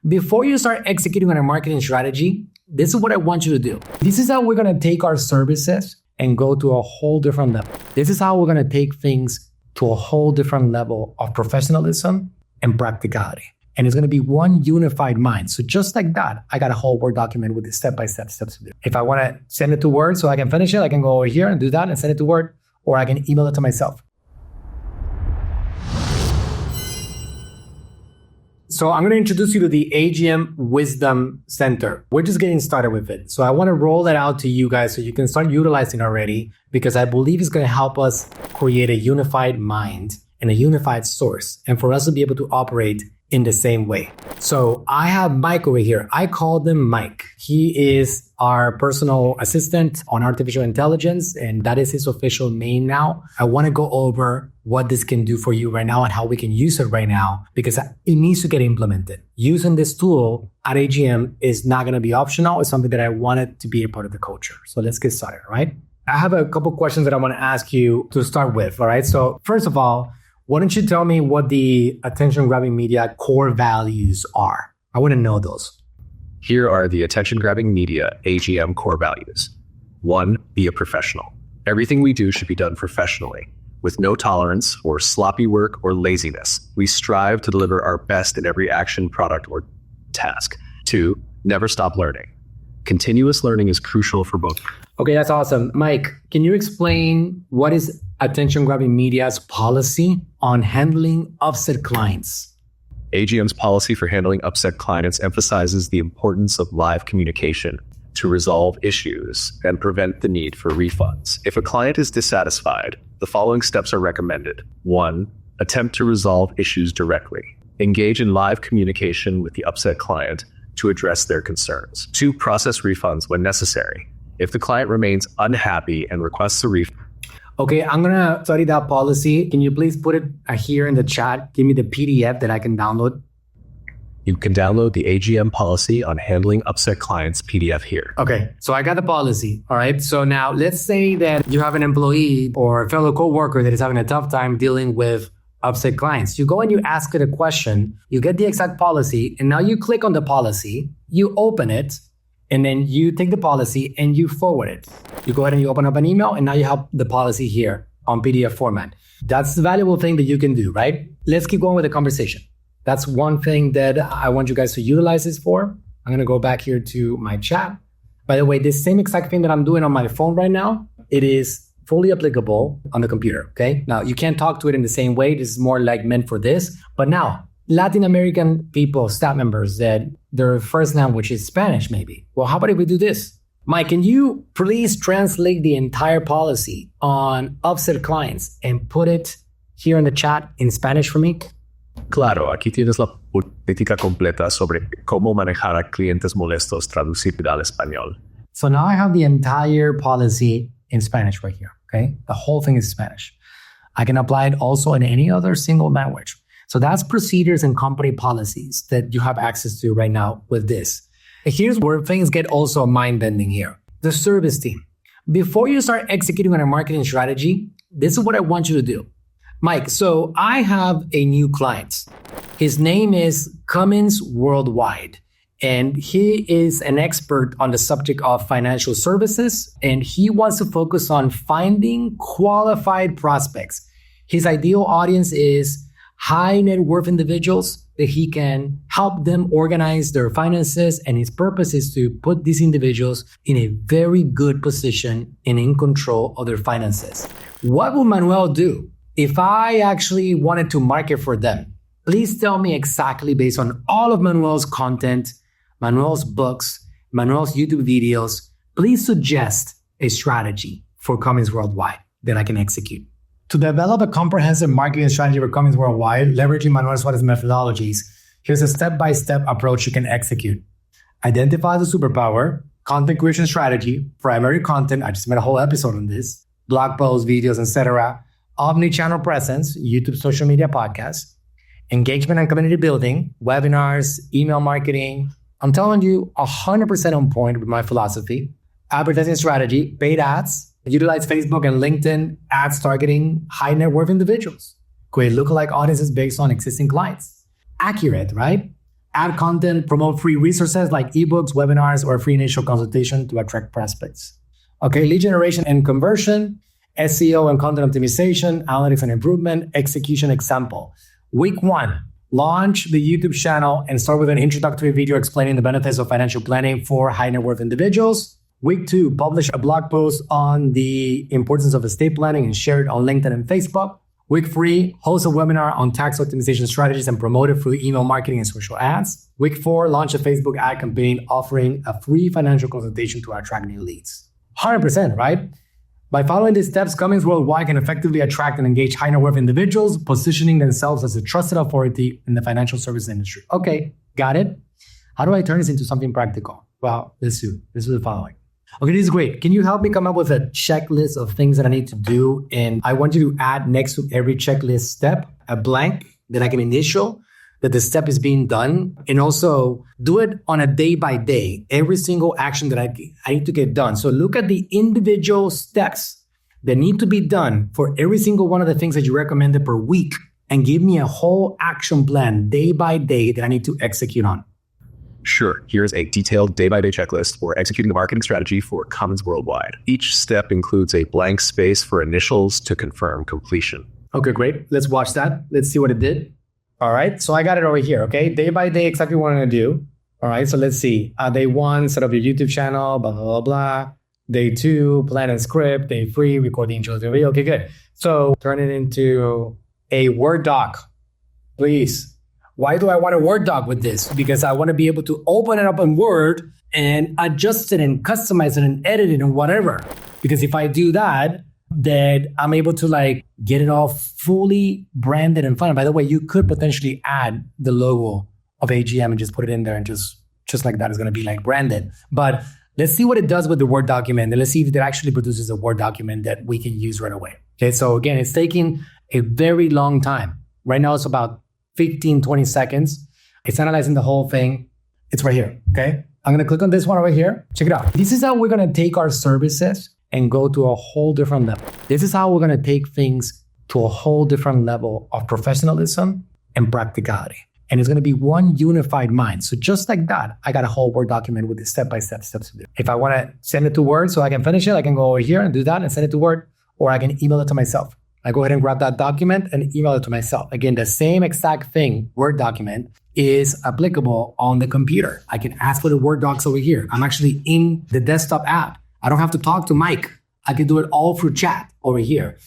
Before you start executing on a marketing strategy, this is what I want you to do. This is how we're going to take our services and go to a whole different level. This is how we're going to take things to a whole different level of professionalism and practicality. And it's going to be one unified mind. So just like that, I got a whole Word document with the step-by-step steps to do. If I want to send it to Word so I can finish it, I can go over here and do that and send it to Word, or I can email it to myself. So I'm going to introduce you to the AGM Wisdom Center. We're just getting started with it. So I want to roll that out to you guys so you can start utilizing already, because I believe it's going to help us create a unified mind and a unified source, and for us to be able to operate in the same way. So I have Mike over here. I call him Mike. He is our personal assistant on artificial intelligence, and that is his official name now. I want to go over what this can do for you right now and how we can use it right now, because it needs to get implemented. Using this tool at AGM is not going to be optional. It's something that I wanted to be a part of the culture. So let's get started, all right? I have a couple questions that I want to ask you to start with, all right? So first of all, why don't you tell me what the attention-grabbing media core values are? I want to know those. Here are the attention-grabbing media AGM core values. 1, be a professional. Everything we do should be done professionally, with no tolerance for sloppy work or laziness. We strive to deliver our best in every action, product, or task. 2, never stop learning. Continuous learning is crucial for both. Okay, that's awesome. Mike, can you explain what is attention-grabbing media's policy on handling upset clients? AGM's policy for handling upset clients emphasizes the importance of live communication to resolve issues and prevent the need for refunds. If a client is dissatisfied, the following steps are recommended. 1, attempt to resolve issues directly. Engage in live communication with the upset client to address their concerns. 2, process refunds when necessary. If the client remains unhappy and requests a refund. Okay, I'm going to study that policy. Can you please put it here in the chat? Give me the PDF that I can download. You can download the AGM policy on handling upset clients PDF here. Okay, so I got the policy. All right, so now let's say that you have an employee or a fellow coworker that is having a tough time dealing with upset clients. You go and you ask it a question, you get the exact policy, and now you click on the policy, you open it, and then you take the policy and you forward it. You go ahead and you open up an email, and now you have the policy here on PDF format. That's the valuable thing that you can do, right? Let's keep going with the conversation. That's one thing that I want you guys to utilize this for. I'm going to go back here to my chat. By the way, this same exact thing that I'm doing on my phone right now, it is fully applicable on the computer, okay? Now, you can't talk to it in the same way. This is more like meant for this. But now, Latin American people, staff members, that their first language is Spanish, maybe. Well, how about if we do this? Mike, can you please translate the entire policy on upset clients and put it here in the chat in Spanish for me? Claro, aquí tienes la política completa sobre cómo manejar a clientes molestos traducida al español. So now I have the entire policy in Spanish right here, okay? The whole thing is Spanish. I can apply it also in any other single language. So that's procedures and company policies that you have access to right now with this. Here's where things get also mind-bending here. The service team. Before you start executing on a marketing strategy, this is what I want you to do. Mike, so I have a new client. His name is 𝗙𝗢𝗟𝗡 Worldwide, and he is an expert on the subject of financial services, and he wants to focus on finding qualified prospects. His ideal audience is high net worth individuals that he can help them organize their finances, and his purpose is to put these individuals in a very good position and in control of their finances. What will Manuel do if I actually wanted to market for them? Please tell me exactly, based on all of Manuel's content, Manuel's books, Manuel's YouTube videos, please suggest a strategy for 𝗙𝗢𝗟𝗡 Worldwide that I can execute. To develop a comprehensive marketing strategy for 𝗙𝗢𝗟𝗡 Worldwide, leveraging Manuel Suarez methodologies, here's a step-by-step approach you can execute. Identify the superpower, content creation strategy, primary content, I just made a whole episode on this, blog posts, videos, etc., omni-channel presence, YouTube, social media, podcasts, engagement and community building, webinars, email marketing. I'm telling you 100% on point with my philosophy. Advertising strategy, paid ads, utilize Facebook and LinkedIn ads targeting high net worth individuals. Create lookalike audiences based on existing clients. Accurate, right? add content, promote free resources like ebooks, webinars, or free initial consultation to attract prospects. Okay, lead generation and conversion, SEO and content optimization, analytics and improvement, execution example. Week 1, launch the YouTube channel and start with an introductory video explaining the benefits of financial planning for high net worth individuals. Week 2, publish a blog post on the importance of estate planning and share it on LinkedIn and Facebook. Week 3, host a webinar on tax optimization strategies and promote it through email marketing and social ads. Week 4, launch a Facebook ad campaign offering a free financial consultation to attract new leads. 100%, right? By following these steps, companies worldwide can effectively attract and engage high net worth individuals, positioning themselves as a trusted authority in the financial services industry. Okay, got it. How do I turn this into something practical? Well, let's do. This is the following. Okay, this is great. Can you help me come up with a checklist of things that I need to do? And I want you to add next to every checklist step a blank that I can initial that the step is being done. And also do it on a day by day, every single action that I need to get done. So look at the individual steps that need to be done for every single one of the things that you recommended per week and give me a whole action plan day by day that I need to execute on. Sure, here's a detailed day-by-day checklist for executing a marketing strategy for Cummins Worldwide. Each step includes a blank space for initials to confirm completion. Okay, great. Let's watch that. Let's see what it did. All right, so I got it over here, okay? Day by day, exactly what I'm gonna do. All right, so let's see. Day 1, set up your YouTube channel, blah, blah, blah, blah. Day 2, plan and script. Day 3, record the intro to the video. Okay, good. So turn it into a Word doc, please. Why do I want a Word doc with this? Because I want to be able to open it up in Word and adjust it and customize it and edit it and whatever. Because if I do that, then I'm able to get it all fully branded and fun. And by the way, you could potentially add the logo of AGM and just put it in there and just like that is going to be branded. But let's see what it does with the Word document. And let's see if it actually produces a Word document that we can use right away. Okay, so again, it's taking a very long time. Right now, it's about 15, 20 seconds. It's analyzing the whole thing. It's right here, okay? I'm gonna click on this one over here. Check it out. This is how we're gonna take our services and go to a whole different level. This is how we're gonna take things to a whole different level of professionalism and practicality. And it's gonna be one unified mind. So just like that, I got a whole Word document with the step-by-step steps to do. If I wanna send it to Word so I can finish it, I can go over here and do that and send it to Word, or I can email it to myself. I go ahead and grab that document and email it to myself. Again, the same exact thing, Word document, is applicable on the computer. I can ask for the Word docs over here. I'm actually in the desktop app. I don't have to talk to Mike. I can do it all through chat over here.